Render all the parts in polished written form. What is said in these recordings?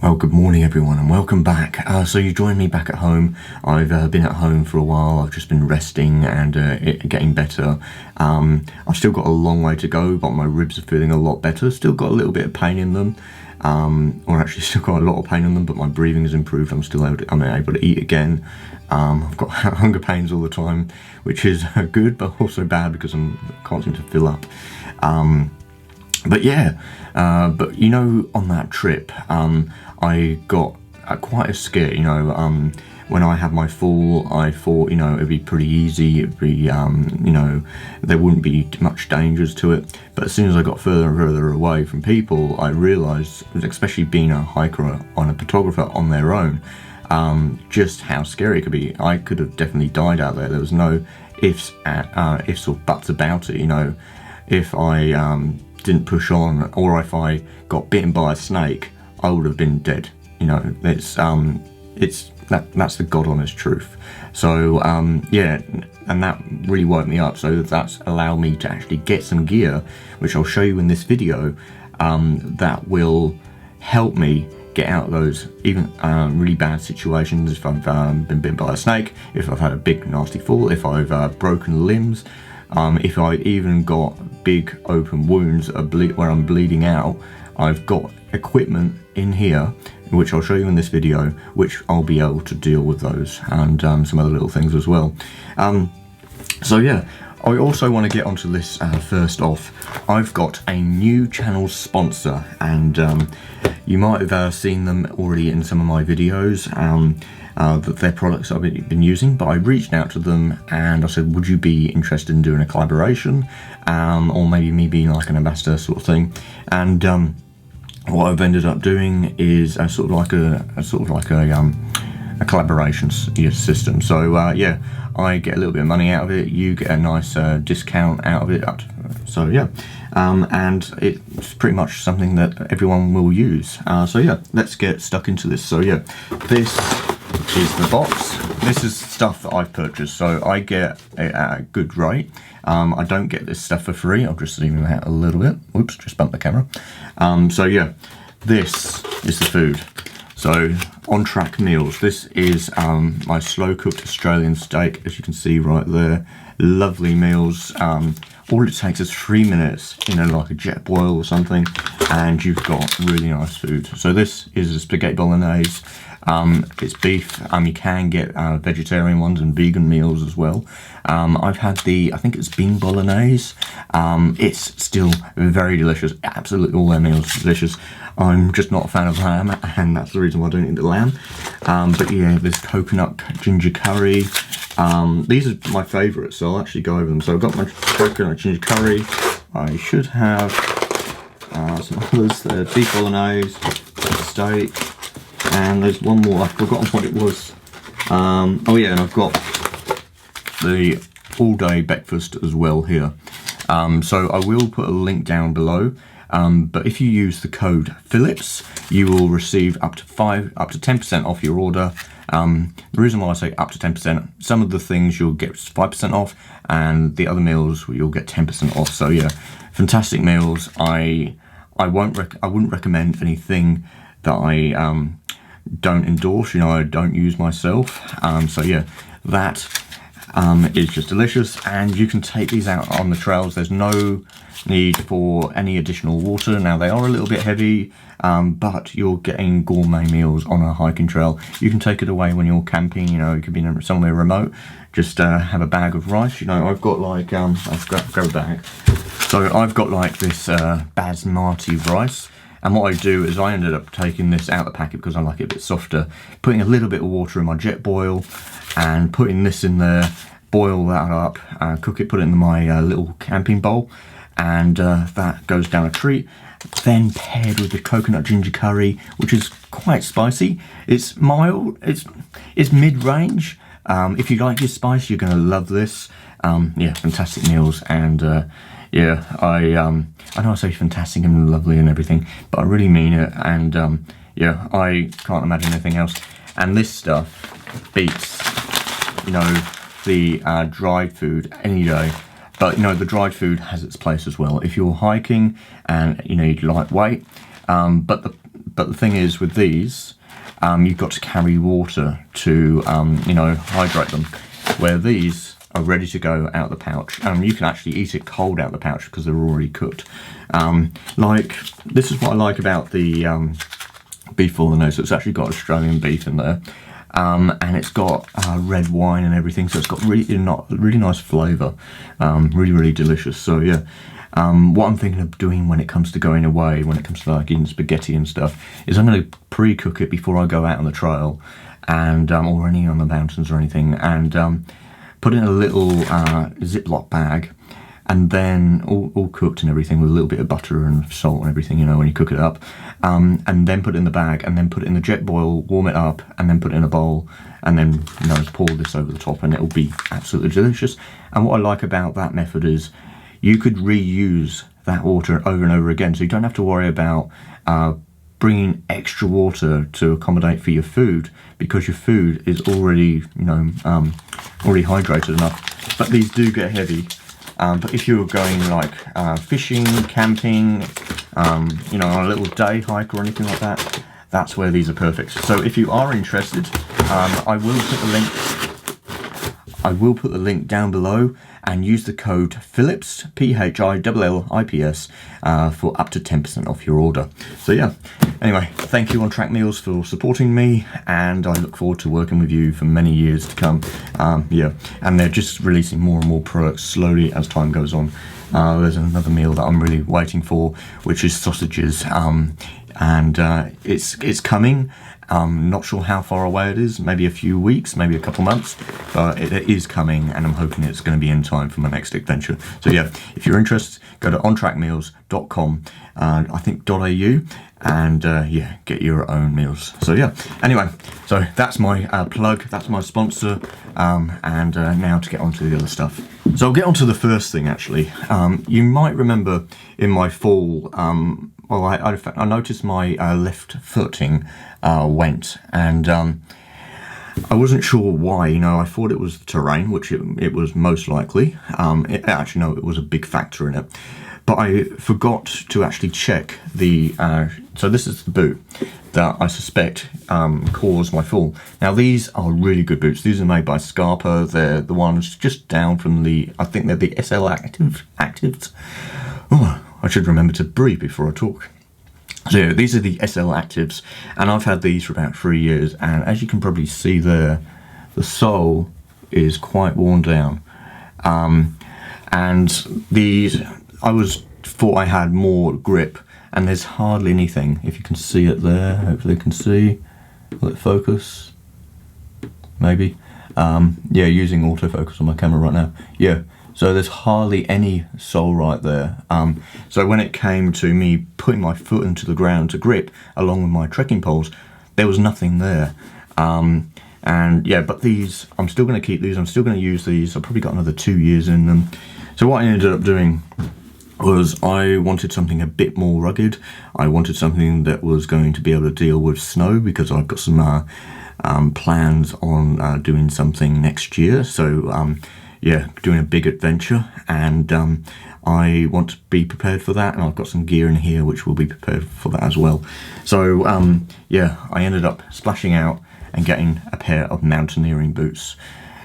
Well, good morning everyone and welcome back. So you joined me back at home. I've been at home for a while. I've just been resting and getting better. I've still got a long way to go, but my ribs are feeling a lot better. Still got a little bit of pain in them, or actually still got a lot of pain in them, but my breathing has improved. I'm able to eat again. I've got hunger pains all the time, which is good, but also bad because I can't seem to fill up. But yeah, but you know, on that trip, I got quite a scare, you know. When I had my fall, I thought, you know, it'd be pretty easy, it'd be, you know, there wouldn't be much dangers to it. But as soon as I got further and further away from people, I realised, especially being a hiker and a photographer on their own, just how scary it could be. I could have definitely died out there. There was no ifs or buts about it, you know. If I didn't push on, or if I got bitten by a snake, I would have been dead. You know, that's the God honest truth. So yeah, and that really woke me up. So that's allowed me to actually get some gear, which I'll show you in this video, that will help me get out of those even really bad situations. If I've been bitten by a snake, if I've had a big nasty fall, if I've broken limbs, if I even got big open wounds where I'm bleeding out, I've got equipment in here, which I'll show you in this video, which I'll be able to deal with those and some other little things as well. So yeah, I also want to get onto this first off. I've got a new channel sponsor, and you might have seen them already in some of my videos, their products I've been using, but I reached out to them and I said, would you be interested in doing a collaboration, or maybe me being like an ambassador sort of thing. And what I've ended up doing is a collaboration system. So yeah, I get a little bit of money out of it, you get a nice discount out of it. So yeah, and it's pretty much something that everyone will use. So yeah, let's get stuck into this. So yeah, this is the box. This is stuff that I've purchased, so I get a good rate. I don't get this stuff for free. I'll just zoom out a little bit. Oops, just bumped the camera. So yeah, this is the food. So On Track Meals. This is my slow cooked Australian steak, as you can see right there. Lovely meals. All it takes is 3 minutes in like a jet boil or something, and you've got really nice food. So this is a spaghetti bolognese. It's beef. You can get vegetarian ones and vegan meals as well. I've had I think it's bean bolognese. It's still very delicious. Absolutely all their meals are delicious. I'm just not a fan of lamb, and that's the reason why I don't eat the lamb. But yeah, there's coconut ginger curry. These are my favourites, so I'll actually go over them. So I've got my coconut ginger curry. I should have some others. Beef bolognese, steak. And there's one more, I've forgotten what it was. Oh yeah, and I've got the all-day breakfast as well here. So I will put a link down below. But if you use the code Phillips, you will receive up to 10% off your order. The reason why I say up to 10%, some of the things you'll get 5% off, and the other meals you'll get 10% off. So yeah, fantastic meals. I wouldn't recommend anything that I don't endorse, you know, I don't use myself. So yeah, that is just delicious, and you can take these out on the trails. There's no need for any additional water. Now they are a little bit heavy, but you're getting gourmet meals on a hiking trail. You can take it away when you're camping, you know, it could be somewhere remote. Just have a bag of rice. You know, I've got like, let's grab a bag. So I've got like this basmati rice. And what I do is I ended up taking this out of the packet because I like it a bit softer, putting a little bit of water in my jet boil and putting this in there, boil that up, cook it, put it in my little camping bowl, and that goes down a treat. Then paired with the coconut ginger curry, which is quite spicy. It's mild, it's mid-range. If you like your spice, you're going to love this. Yeah, fantastic meals, and yeah, I know I say fantastic and lovely and everything, but I really mean it, and yeah, I can't imagine anything else. And this stuff beats, you know, the dried food any day. But you know, the dried food has its place as well. If you're hiking and you need lightweight, but the but the thing is with these, you've got to carry water to, hydrate them, where these are ready to go out the pouch. You can actually eat it cold out the pouch because they're already cooked. This is what I like about the beef for the nose. It's actually got Australian beef in there, and it's got red wine and everything, so it's got really nice flavour, really delicious. So yeah, what I'm thinking of doing when it comes to going away, when it comes to like eating spaghetti and stuff, is I'm going to pre-cook it before I go out on the trail, and or any on the mountains or anything, and put it in a little Ziploc bag, and then all cooked and everything with a little bit of butter and salt and everything, when you cook it up, and then put it in the bag, and then put it in the jet boil, warm it up, and then put it in a bowl, and then pour this over the top, and it'll be absolutely delicious. And what I like about that method is you could reuse that water over and over again, so you don't have to worry about bringing extra water to accommodate for your food, because your food is already already hydrated enough. But these do get heavy. But if you're going like fishing, camping, on a little day hike or anything like that, that's where these are perfect. So if you are interested, I will put the link down below, and use the code Phillips, PHILLIPS, for up to 10% off your order. So yeah, anyway, thank you On Track Meals for supporting me, and I look forward to working with you for many years to come. And they're just releasing more and more products slowly as time goes on. There's another meal that I'm really waiting for, which is sausages, and it's coming. Not sure how far away it is, maybe a few weeks, maybe a couple months, but it is coming, and I'm hoping it's going to be in time for my next adventure. So yeah, if you're interested, go to ontrackmeals.com, I think .au, and get your own meals. So yeah, anyway, so that's my plug, that's my sponsor, and now to get on to the other stuff. So I'll get on to the first thing actually. You might remember in my fall, I noticed my left footing went, and I wasn't sure why. I thought it was the terrain, which it was most likely. It was a big factor in it. But I forgot to actually check the. So this is the boot that I suspect caused my fall. Now these are really good boots. These are made by Scarpa. They're the ones just down from I think they're the SL Actives. Oh, I should remember to breathe before I talk. So yeah, these are the SL Actives, and I've had these for about 3 years, and as you can probably see there, the sole is quite worn down. And these, thought I had more grip, and there's hardly anything. If you can see it there, hopefully you can see. Will it focus? Maybe. Using autofocus on my camera right now. Yeah. So there's hardly any sole right there. So when it came to me putting my foot into the ground to grip along with my trekking poles, there was nothing there. But these, I'm still going to keep these. I'm still going to use these. I've probably got another 2 years in them. So what I ended up doing was I wanted something a bit more rugged. I wanted something that was going to be able to deal with snow, because I've got some plans on doing something next year. So doing a big adventure, and I want to be prepared for that, and I've got some gear in here which will be prepared for that as well. So I ended up splashing out and getting a pair of mountaineering boots.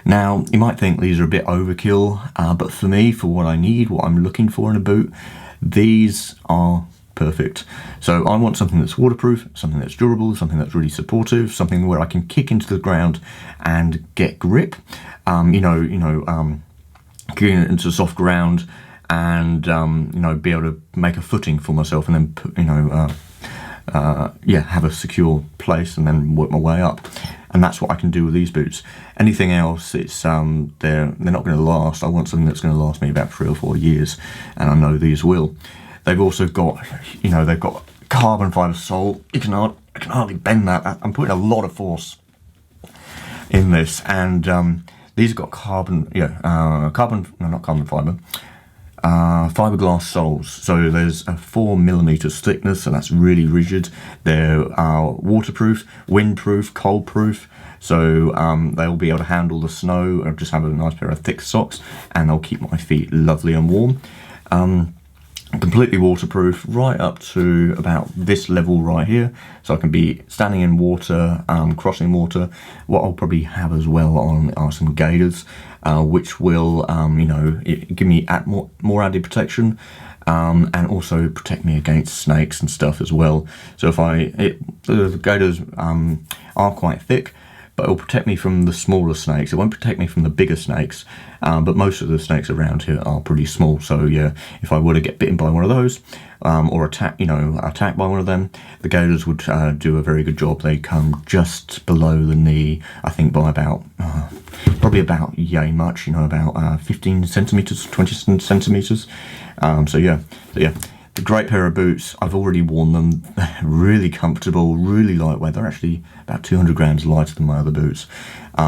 Now you might think these are a bit overkill, but for me, for what I need, what I'm looking for in a boot, these are perfect. So I want something that's waterproof, something that's durable, something that's really supportive, something where I can kick into the ground and get grip. Getting into soft ground, and be able to make a footing for myself, and then have a secure place, and then work my way up. And that's what I can do with these boots. Anything else, it's they're not going to last. I want something that's going to last me about 3 or 4 years, and I know these will. They've also got, they've got carbon fibre sole. I can hardly bend that. I'm putting a lot of force in this, and these have got fiberglass soles. So there's a 4mm thickness, and that's really rigid. They're waterproof, windproof, cold-proof. So they'll be able to handle the snow. I'll just have a nice pair of thick socks, and they'll keep my feet lovely and warm. completely waterproof right up to about this level right here, so I can be standing in water, crossing water. What I'll probably have as well on are some gaiters, which will give me more added protection, and also protect me against snakes and stuff as well. So if the gaiters are quite thick, but it will protect me from the smaller snakes. It won't protect me from the bigger snakes, but most of the snakes around here are pretty small. So yeah, if I were to get bitten by one of those, or attacked by one of them, the gaiters would do a very good job. They come just below the knee, I think by about, probably about yay much, about 15 centimeters, 20 centimeters. So yeah. A great pair of boots. I've already worn them. They're really comfortable, really lightweight. They're actually about 200 grams lighter than my other boots. They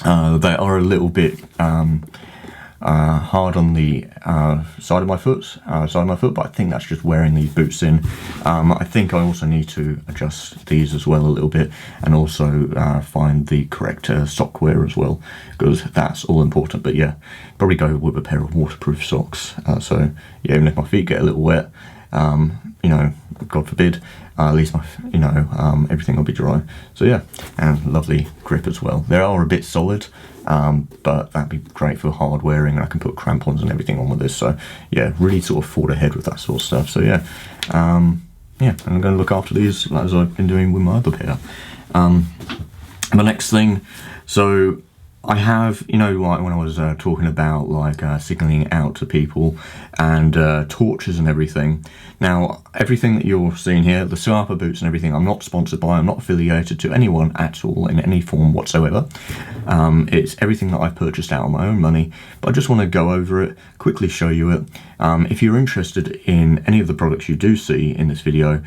are a little bit hard on the side of my foot, but I think that's just wearing these boots in. I think I also need to adjust these as well a little bit, and also find the correct sock wear as well, because that's all important. But yeah, probably go with a pair of waterproof socks. So yeah, even if my feet get a little wet, God forbid, at least everything will be dry. So yeah, and lovely grip as well. They are a bit solid, but that'd be great for hard wearing, and I can put crampons and everything on with this. So yeah, really sort of forward ahead with that sort of stuff. So yeah, and I'm going to look after these as I've been doing with my other pair. The next thing, so I have, like when I was talking about signalling out to people and torches and everything. Now, everything that you're seeing here, the Scarpa boots and everything, I'm not sponsored by, I'm not affiliated to anyone at all in any form whatsoever. It's everything that I've purchased out of my own money, but I just want to go over it, quickly show you it. If you're interested in any of the products you do see in this video,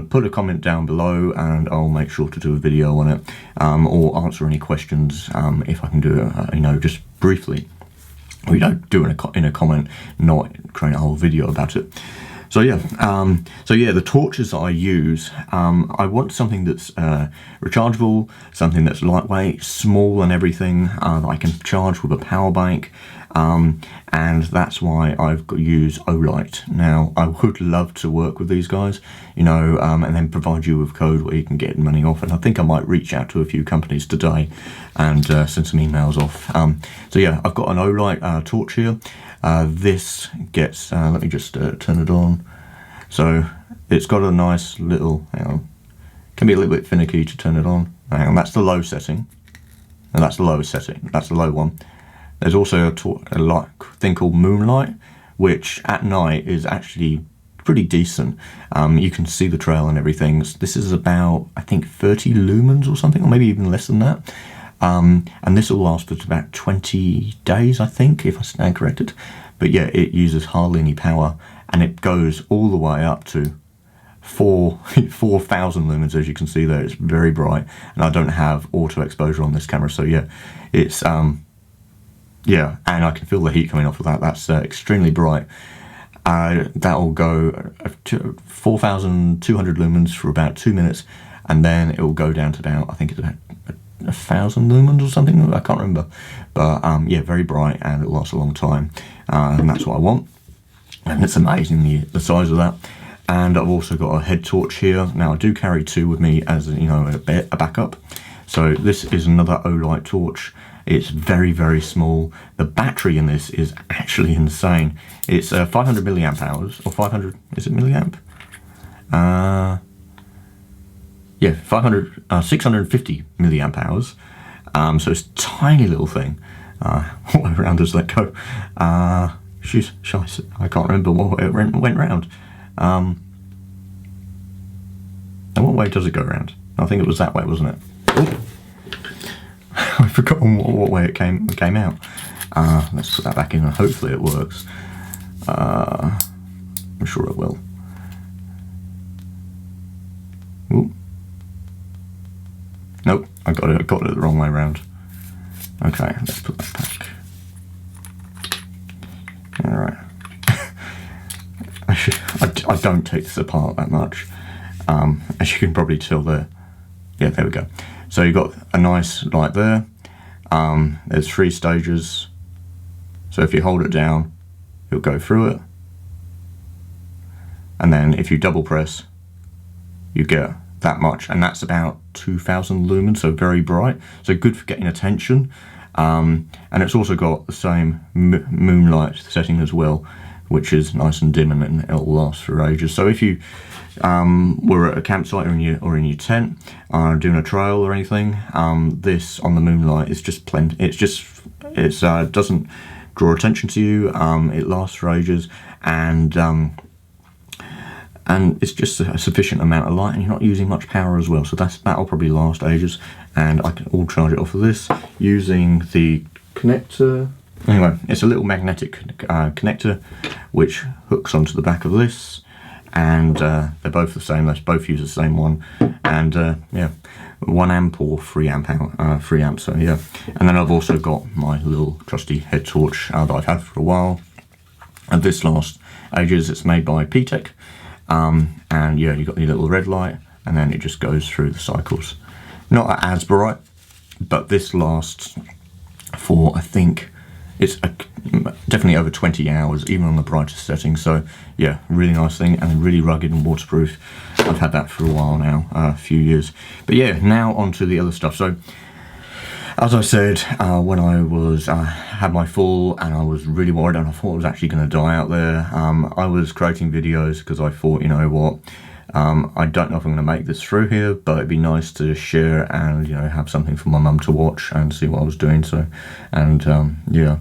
put a comment down below and I'll make sure to do a video on it, or answer any questions if I can do it, just briefly. Or do in a comment, not create a whole video about it. So yeah, the torches that I use, I want something that's rechargeable, something that's lightweight, small and everything, that I can charge with a power bank, and that's why I've used Olight. Now, I would love to work with these guys, and then provide you with code where you can get money off, and I think I might reach out to a few companies today and send some emails off. So yeah, I've got an Olight torch here. This gets, let me just turn it on. So it's got a nice little, hang on, can be a little bit finicky to turn it on. Hang on, that's the low setting, and that's the lowest setting, that's the low one. There's also a thing called Moonlight, which at night is actually pretty decent. You can see the trail and everything. This is about, I think, 30 lumens or something, or maybe even less than that. And this will last for about 20 days, I think, if I stand corrected. But yeah, it uses hardly any power, and it goes all the way up to 4,000 lumens, as you can see there. It's very bright, and I don't have auto exposure on this camera, so yeah, it's yeah, and I can feel the heat coming off of that. That's extremely bright. That'll go to 4,200 lumens for about 2 minutes, and then it will go down to about, I think it's about 1,000 lumens or something, I can't remember. But yeah, very bright, and it'll last a long time, and that's what I want. And it's amazing the size of that. And I've also got a head torch here. Now I do carry two with me as a backup. So this is another Olight torch. It's very, very small. The battery in this is actually insane. It's 500 milliamp hours, or 500, is it milliamp? Yeah, 650 milliamp hours. So it's a tiny little thing. What way around does that go? Scheiße, I can't remember what way it went round. And what way does it go around? I think it was that way, wasn't it? Oh. I've forgotten what way it came out. Let's put that back in and hopefully it works. I'm sure it will. Ooh. Nope, I got it the wrong way around. Okay, let's put that back. Alright. I don't take this apart that much. As you can probably tell there. Yeah, there we go. So you've got a nice light there. There's 3 stages. So if you hold it down, it'll go through it. and then if you double press, you get that much, and that's about 2000 lumens, so very bright, so good for getting attention. And it's also got the same moonlight setting as well, which is nice and dim, and it'll last for ages. So if you were at a campsite or in your tent doing a trail or anything, this on the moonlight is just plenty. It doesn't draw attention to you. It lasts for ages, and it's just a sufficient amount of light, and you're not using much power as well, so that'll probably last ages. And I can all charge it off of this using the connector. Anyway, it's a little magnetic connector which hooks onto the back of this, and they're both the same. They both use the same one, and yeah, 1 amp or 3 amp. So yeah, and then I've also got my little trusty head torch that I've had for a while, and this lasts ages. It's made by P-Tech. And yeah, you've got the little red light, and then it just goes through the cycles. Not as bright, but this lasts for, I think, it's definitely over 20 hours, even on the brightest setting. So yeah, really nice thing, and really rugged and waterproof. I've had that for a while now, a few years. But yeah, now on to the other stuff. So as I said, when I had my fall, and I was really worried, and I thought I was actually going to die out there, I was creating videos because I thought, you know what, I don't know if I'm going to make this through here, but it'd be nice to share and, you know, have something for my mum to watch and see what I was doing. So, and yeah,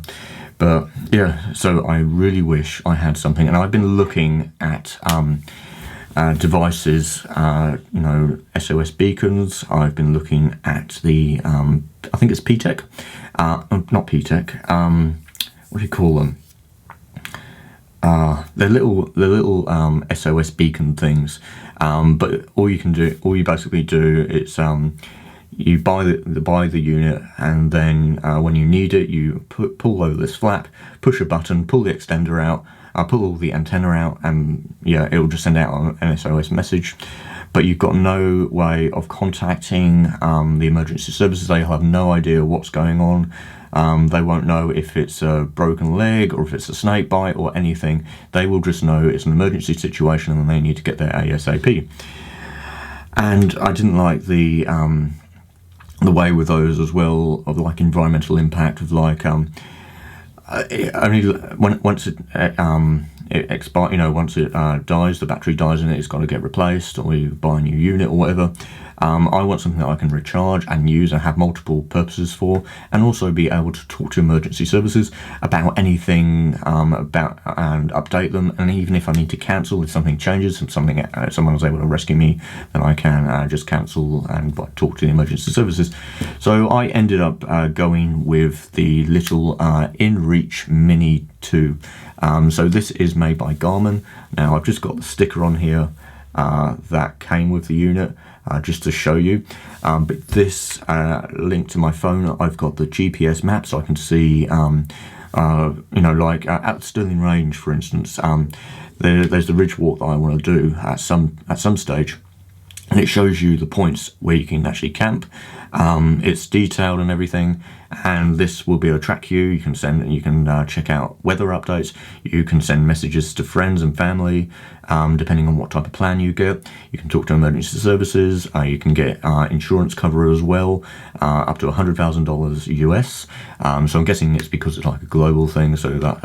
but yeah, so I really wish I had something, and I've been looking at devices, you know, SOS beacons. I've been looking at the, I think it's P-Tech, not P-Tech, what do you call them? They're little SOS beacon things, but all you basically do, it's you buy the unit, and then when you need it, you pull over this flap, push a button, pull the extender out, pull the antenna out, and yeah, it will just send out an SOS message. But you've got no way of contacting the emergency services. They'll have no idea what's going on. They won't know if it's a broken leg or if it's a snake bite or anything. They will just know it's an emergency situation and they need to get there ASAP. And I didn't like the way with those as well, of like environmental impact, of like only once it expires, you know, once it dies, the battery dies in it, it's got to get replaced, or you buy a new unit or whatever. I want something that I can recharge and use and have multiple purposes for, and also be able to talk to emergency services about anything, about, and update them. And even if I need to cancel, if something changes and someone was able to rescue me, then I can just cancel and talk to the emergency services. So I ended up going with the little InReach Mini 2. So this is made by Garmin. Now I've just got the sticker on here that came with the unit, just to show you, but this link to my phone, I've got the GPS map, so I can see, you know, like at Stirling Range, for instance, there's the ridge walk that I want to do at some stage, and it shows you the points where you can actually camp. It's detailed and everything, and this will be able to track you. You can check out weather updates. You can send messages to friends and family, depending on what type of plan you get. You can talk to emergency services. You can get insurance cover as well, up to $100,000 US. So I'm guessing it's because it's like a global thing, so that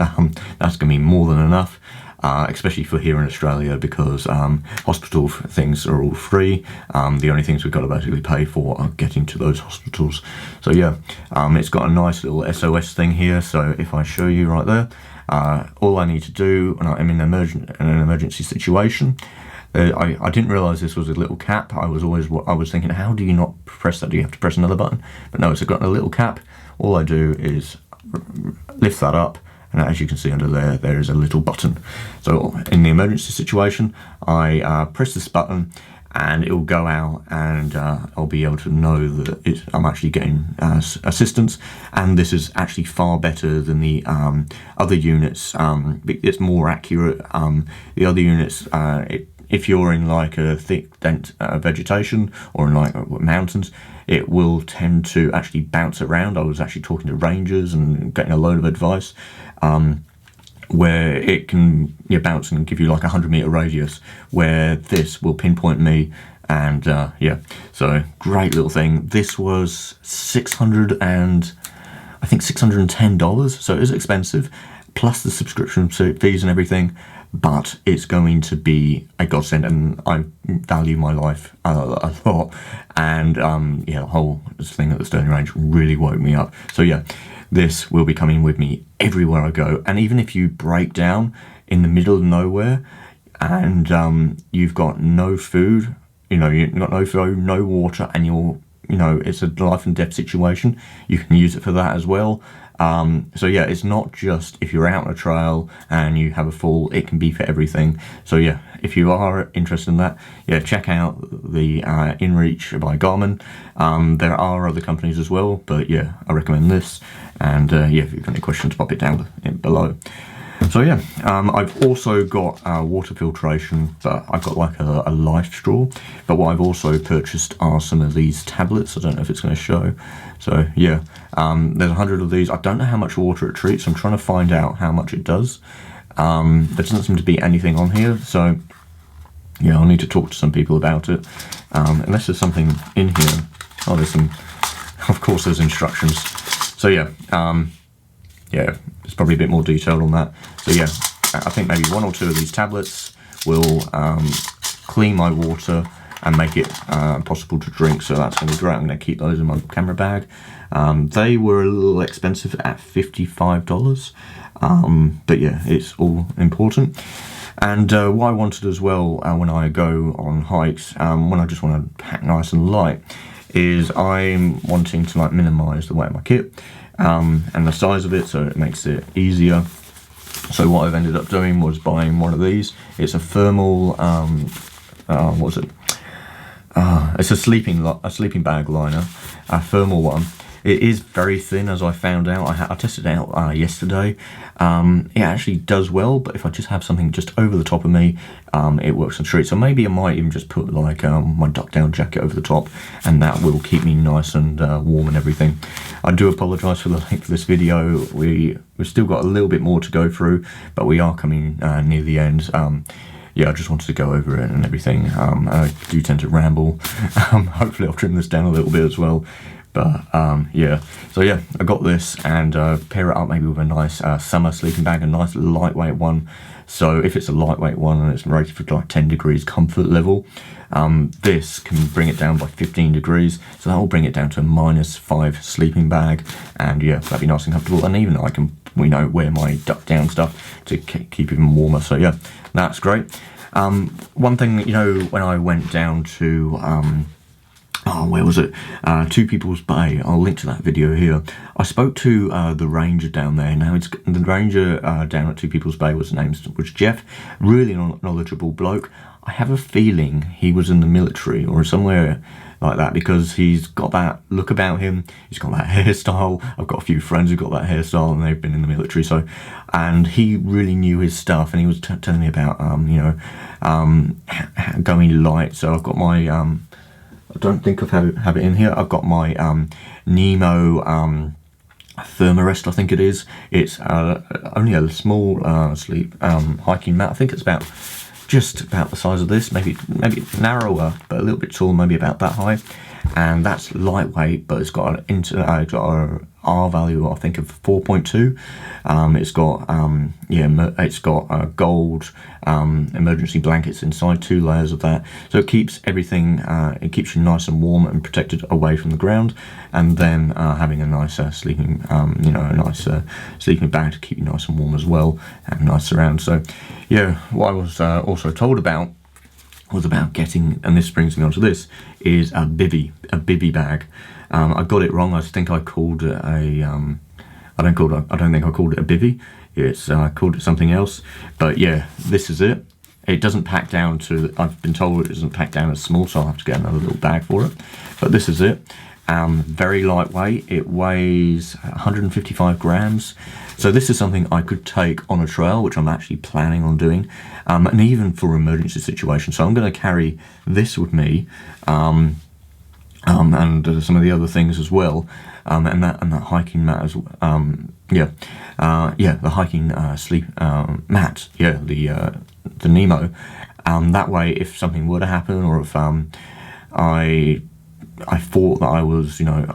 that's going to be more than enough. Especially for here in Australia, because hospital things are all free. The only things we've got to basically pay for are getting to those hospitals. So yeah, it's got a nice little SOS thing here. So if I show you right there, all I need to do when I'm in an emergency situation, I didn't realise this was a little cap. I was thinking, how do you not press that? Do you have to press another button? But no, it's got a little cap. All I do is lift that up, and as you can see under there is a little button. So in the emergency situation, I press this button, and it will go out, and I'll be able to know that I'm actually getting assistance. And this is actually far better than the other units. It's more accurate. The other units, if you're in like a thick, dense vegetation, or in like mountains, it will tend to actually bounce around. I was actually talking to rangers and getting a load of advice. where it can bounce and give you like 100-meter radius, where this will pinpoint me. And yeah, so great little thing. This was $610, so it is expensive, plus the subscription fees and everything, but it's going to be a godsend, and I value my life a lot. And yeah, the whole thing at the Sterling Range really woke me up. So yeah, this will be coming with me everywhere I go. And even if you break down in the middle of nowhere and you've got no food, you've got no food, no water, and it's a life and death situation, you can use it for that as well. So yeah, it's not just if you're out on a trail and you have a fall, it can be for everything. So yeah, if you are interested in that, yeah, check out the InReach by Garmin. There are other companies as well, but yeah, I recommend this. And yeah, if you've got any questions, pop it down below. So yeah, I've also got water filtration, but I've got like a life straw. But what I've also purchased are some of these tablets. I don't know if it's going to show. So yeah, there's 100 of these. I don't know how much water it treats. I'm trying to find out how much it does. There doesn't seem to be anything on here. So yeah, I'll need to talk to some people about it. Unless there's something in here. Oh, there's some, of course there's instructions. So yeah, yeah, there's probably a bit more detail on that. So yeah, I think maybe 1 or 2 of these tablets will clean my water and make it possible to drink. So that's going to be great. I'm going to keep those in my camera bag. They were a little expensive at $55, but yeah, it's all important. And what I wanted as well when I go on hikes, when I just want to pack nice and light, is I'm wanting to like minimise the weight of my kit. And the size of it, so it makes it easier. So what I've ended up doing was buying one of these. It's a thermal, what was it? It's a sleeping bag liner, a thermal one. It is very thin, as I found out. I tested it out yesterday. It actually does well, but if I just have something just over the top of me, it works on street. So maybe I might even just put like my duck-down jacket over the top, and that will keep me nice and warm and everything. I do apologise for the length of this video. We've still got a little bit more to go through, but we are coming near the end. Yeah, I just wanted to go over it and everything. I do tend to ramble. Hopefully I'll trim this down a little bit as well. But yeah, so yeah, I got this, and pair it up maybe with a nice summer sleeping bag, a nice lightweight one. So if it's a lightweight one and it's rated for like 10 degrees comfort level, this can bring it down by 15 degrees. So that will bring it down to a -5 sleeping bag, and yeah, that'd be nice and comfortable. And even I can, wear my duck down stuff to keep even warmer. So yeah, that's great. One thing, when I went down to where was it? Two People's Bay. I'll link to that video here. I spoke to the ranger down there. Now, the ranger down at Two People's Bay was Jeff. Really knowledgeable bloke. I have a feeling he was in the military or somewhere like that, because he's got that look about him. He's got that hairstyle. I've got a few friends who've got that hairstyle, and they've been in the military. So, and he really knew his stuff, and he was telling me about going light. So I've got my I don't think I have it in here. I've got my Nemo Thermarest, I think it is. It's only a small sleep hiking mat. I think it's just about the size of this, maybe narrower, but a little bit taller, maybe about that high. And that's lightweight, but it's got a R value, I think, of 4.2. It's got it's got gold emergency blankets inside, 2 layers of that, so it keeps everything. It keeps you nice and warm and protected away from the ground, and then having a nice sleeping, sleeping bag to keep you nice and warm as well, and nice around. So yeah, what I was also told about was about getting, and this brings me on to this, is a bivvy bag. I got it wrong. I think I called it a I don't think I called it a bivvy. It's I called it something else. But yeah, this is it. It doesn't pack down to, I've been told it doesn't pack down as small, so I'll have to get another little bag for it. But this is it. Very lightweight. It weighs 155 grams. So this is something I could take on a trail, which I'm actually planning on doing, and even for emergency situations. So I'm going to carry this with me. and some of the other things as well, and that hiking mat as yeah, the hiking sleep mat, yeah, the Nemo. That way, if something were to happen, or if I thought that I was, you know,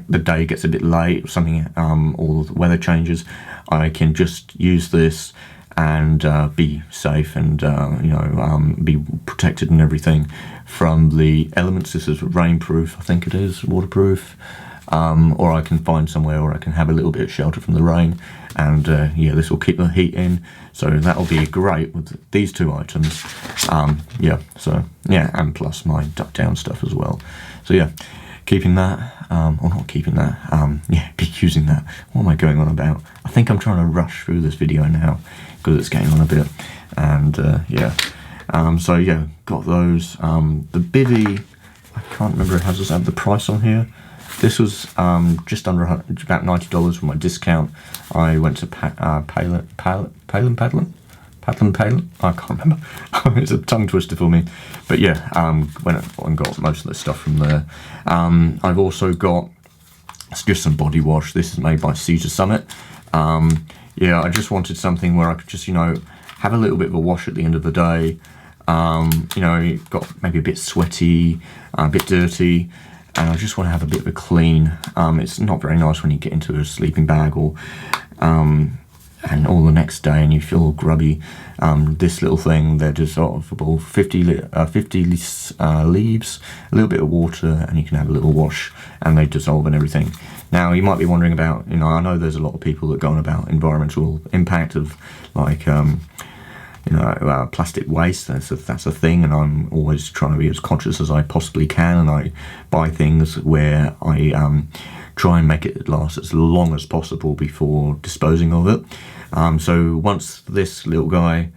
the day gets a bit late or something, or the weather changes, I can just use this and be safe and you know, be protected and everything from the elements. This is rainproof, I think it is, waterproof, or I can find somewhere where I can have a little bit of shelter from the rain, and yeah, this will keep the heat in, so that'll be great with these two items. Yeah, so yeah, and plus my duck down stuff as well. So yeah, keeping that, or not keeping that, yeah, be using that. What am I going on about? I think I'm trying to rush through this video now because it's getting on a bit, and yeah, so yeah, got those. The bivvy, I can't remember, does it have the price on here? This was just under about $90 with my discount. I went to Palin. I can't remember. It's a tongue twister for me. But yeah, went and got most of the stuff from there. I've also got just some body wash. This is made by Cedar Summit. Yeah, I just wanted something where I could just, you know, have a little bit of a wash at the end of the day. You know, you've got maybe a bit sweaty, a bit dirty, and I just want to have a bit of a clean. It's not very nice when you get into a sleeping bag or and all the next day and you feel all grubby. This little thing, they're dissolvable, 50 leaves, a little bit of water, and you can have a little wash and they dissolve and everything. Now you might be wondering about, you know, I know there's a lot of people that go on about environmental impact of like you know, plastic waste. That's a thing, and I'm always trying to be as conscious as I possibly can, and I buy things where I try and make it last as long as possible before disposing of it. So once this little guy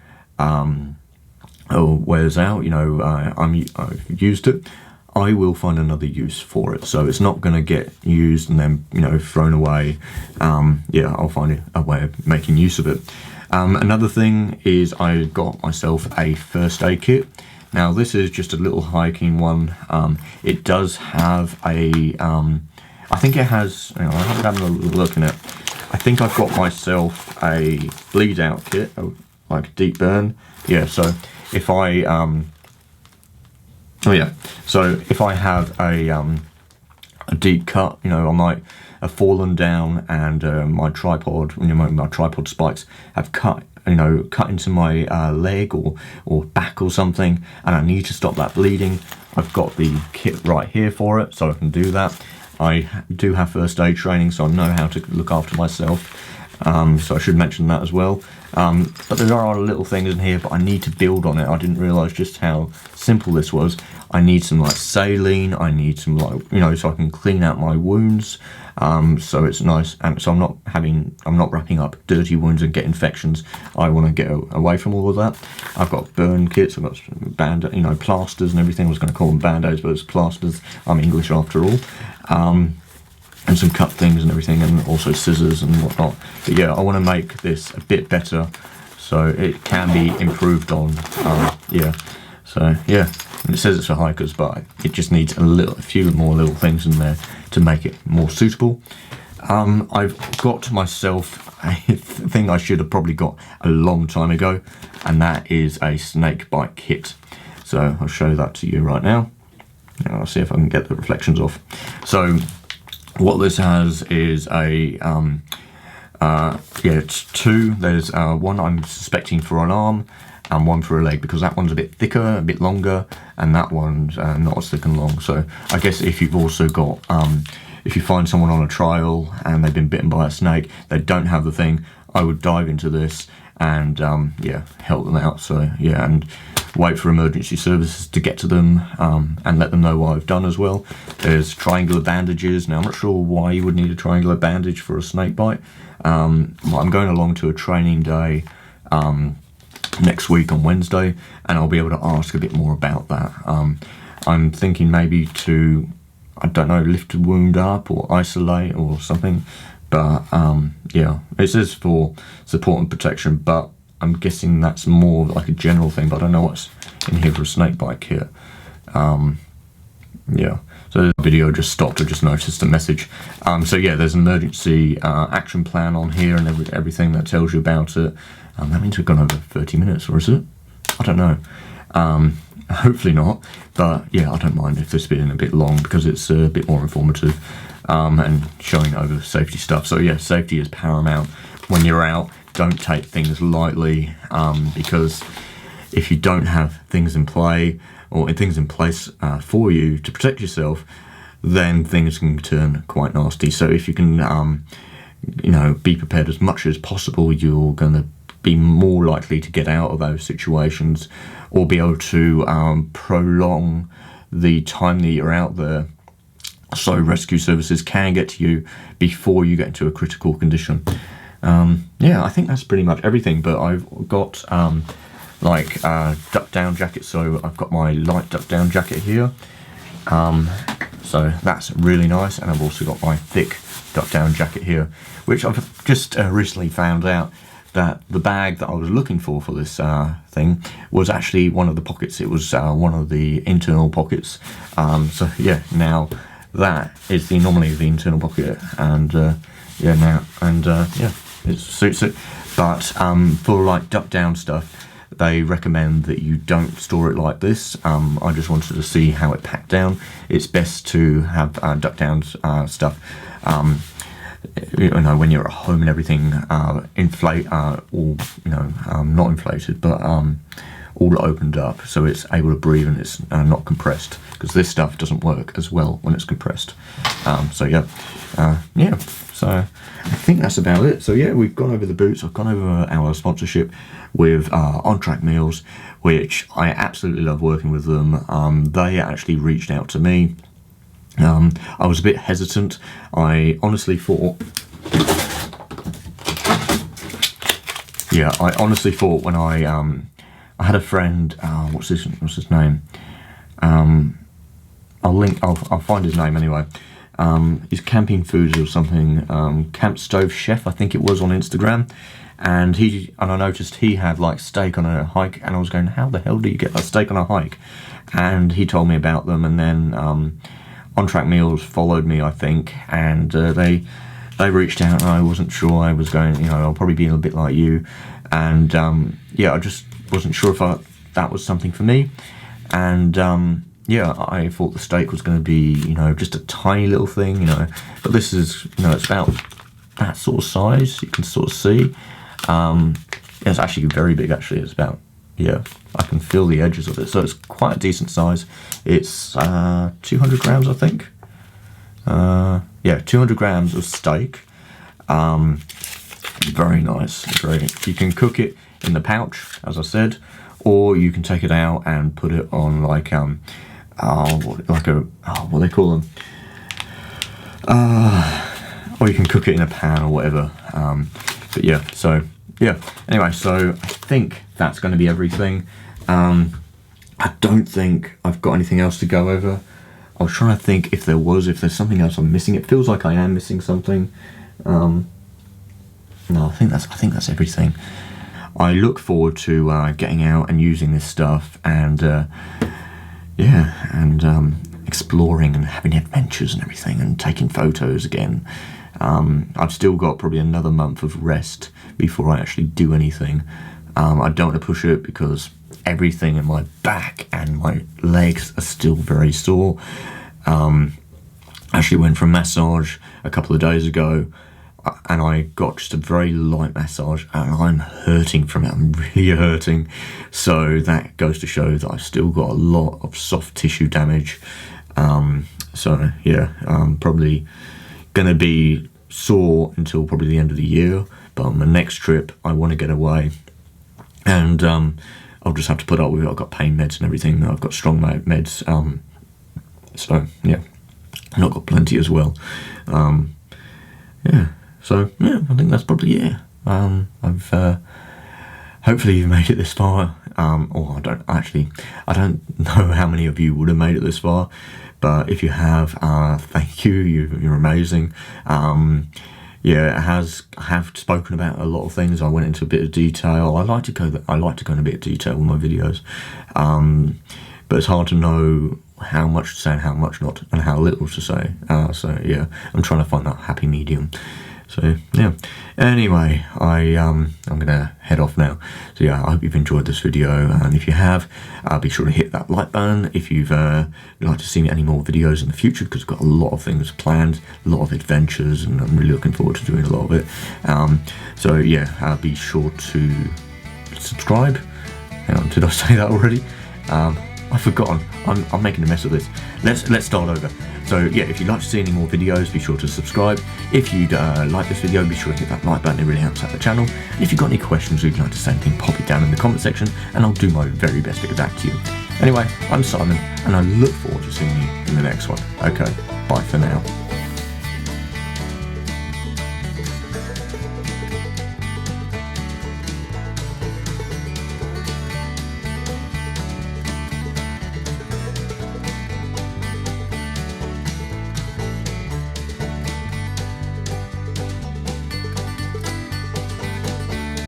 wears out, you know, I've used it, I will find another use for it. So it's not going to get used and then, you know, thrown away. Yeah, I'll find a way of making use of it. Another thing is I got myself a first aid kit. Now this is just a little hiking one. It does have a, I think it has, you know, I haven't had a look in it. I think I've got myself a bleed out kit, like a deep burn. Yeah, so if I, oh yeah, so if I have a deep cut, you know, I might have fallen down and my tripod, you know, my tripod spikes have cut into my leg or back or something, and I need to stop that bleeding. I've got the kit right here for it, so I can do that. I do have first aid training, so I know how to look after myself. So I should mention that as well. But there are little things in here, but I need to build on it. I didn't realise just how simple this was. I need some like saline, I need some like, you know, so I can clean out my wounds. So it's nice, and so I'm not wrapping up dirty wounds and get infections. I want to get away from all of that. I've got burn kits, I've got you know, plasters and everything. I was going to call them band-aids, but it's plasters. I'm English after all. And some cut things and everything, and also scissors and whatnot. But yeah, I want to make this a bit better so it can be improved on. Yeah, so yeah, and it says it's for hikers, but it just needs a few more little things in there to make it more suitable. I've got myself a thing I should have probably got a long time ago, and that is a snake bite kit. So I'll show that to you right now. I'll see if I can get the reflections off. So what this has is a, yeah, it's two. There's one I'm suspecting for an arm and one for a leg, because that one's a bit thicker, a bit longer, and that one's not as thick and long. So I guess if you've also got, if you find someone on a trail and they've been bitten by a snake, they don't have the thing, I would dive into this and yeah, help them out. So yeah, and wait for emergency services to get to them, and let them know what I've done as well. There's triangular bandages. Now I'm not sure why you would need a triangular bandage for a snake bite. I'm going along to a training day next week on Wednesday, and I'll be able to ask a bit more about that. I'm thinking maybe to, I don't know, lift a wound up or isolate or something, but yeah, it says for support and protection, but I'm guessing that's more like a general thing, but I don't know what's in here for a snake bite kit. Yeah, so the video just stopped. I just noticed a message. So yeah, there's an emergency action plan on here and everything that tells you about it. That means we've gone over 30 minutes, or is it? I don't know. Hopefully not, but yeah, I don't mind if this has been a bit long because it's a bit more informative and showing over safety stuff. So yeah, safety is paramount when you're out. Don't take things lightly because if you don't have things in play or things in place for you to protect yourself, then things can turn quite nasty. So if you can, you know, be prepared as much as possible, you're going to be more likely to get out of those situations or be able to prolong the time that you're out there, so rescue services can get to you before you get into a critical condition. Yeah, I think that's pretty much everything, but I've got like duck down jackets, so I've got my light duck down jacket here, so that's really nice, and I've also got my thick duck down jacket here, which I've just recently found out that the bag that I was looking for this thing was actually one of the pockets. It was one of the internal pockets. So yeah, now that is normally the internal pocket, and yeah, now yeah, it suits it. But for like duck down stuff, they recommend that you don't store it like this. I just wanted to see how it packed down. It's best to have duck down stuff. You know, when you're at home and everything, inflate, all, you know, not inflated, but all opened up, so it's able to breathe and it's not compressed, because this stuff doesn't work as well when it's compressed. So yeah, yeah. So I think that's about it. So yeah, we've gone over the boots. I've gone over our sponsorship with On Track Meals, which I absolutely love working with them. They actually reached out to me. I was a bit hesitant. I honestly thought, yeah, I honestly thought when I had a friend, what's his name? I'll find his name anyway. He's Camping Foods or something, Camp Stove Chef, I think it was, on Instagram. And I noticed he had like steak on a hike, and I was going, how the hell do you get a steak on a hike? And he told me about them, and then On Track Meals followed me, I think, and they reached out, and I wasn't sure. I was going, you know, I'll probably be a bit like you, and yeah, I just wasn't sure if that was something for me, and yeah, I thought the steak was going to be, you know, just a tiny little thing, you know, but this is, you know, it's about that sort of size. You can sort of see. Yeah, it's actually very big. Actually, it's about, yeah, I can feel the edges of it, so it's quite a decent size. It's 200 grams, I think. Yeah, 200 grams of steak. Very nice. Very. You can cook it in the pouch, as I said, or you can take it out and put it on like what they call them. Or you can cook it in a pan or whatever. But yeah, so yeah. Anyway, so I think that's going to be everything. I don't think I've got anything else to go over. I was trying to think if there's something else I'm missing. It feels like I am missing something. No, I think that's everything. I look forward to getting out and using this stuff, and yeah, and exploring and having adventures and everything, and taking photos again. I've still got probably another month of rest before I actually do anything. I don't want to push it because everything in my back and my legs are still very sore. I actually went for a massage a couple of days ago, and I got just a very light massage, and I'm hurting from it. I'm really hurting. So that goes to show that I've still got a lot of soft tissue damage. So yeah, I'm probably gonna be sore until probably the end of the year, but on the next trip I want to get away, and I'll just have to put up with it. I've got pain meds and everything. I've got strong meds, so yeah, I've got plenty as well. Yeah, so yeah, I think that's probably it. I've hopefully you've made it this far, or I don't know how many of you would have made it this far, but if you have, thank you. You're amazing. Yeah, I have spoken about a lot of things. I went into a bit of detail. I like to go in a bit of detail with my videos, but it's hard to know how much to say and how much not, and how little to say. So yeah, I'm trying to find that happy medium. So yeah, anyway, I'm gonna head off now. So yeah, I hope you've enjoyed this video, and if you have, be sure to hit that like button. If you've like to see any more videos in the future, because I've got a lot of things planned, a lot of adventures, and I'm really looking forward to doing a lot of it. So yeah, be sure to subscribe. Hang on, did I say that already? I've forgotten. I'm making a mess of this. Let's start over. So yeah, if you'd like to see any more videos, be sure to subscribe. If you'd like this video, be sure to hit that like button. It really helps out the channel. And if you've got any questions or you'd like to say anything, pop it down in the comment section, and I'll do my very best to get back to you. Anyway, I'm Simon, and I look forward to seeing you in the next one. Okay, bye for now.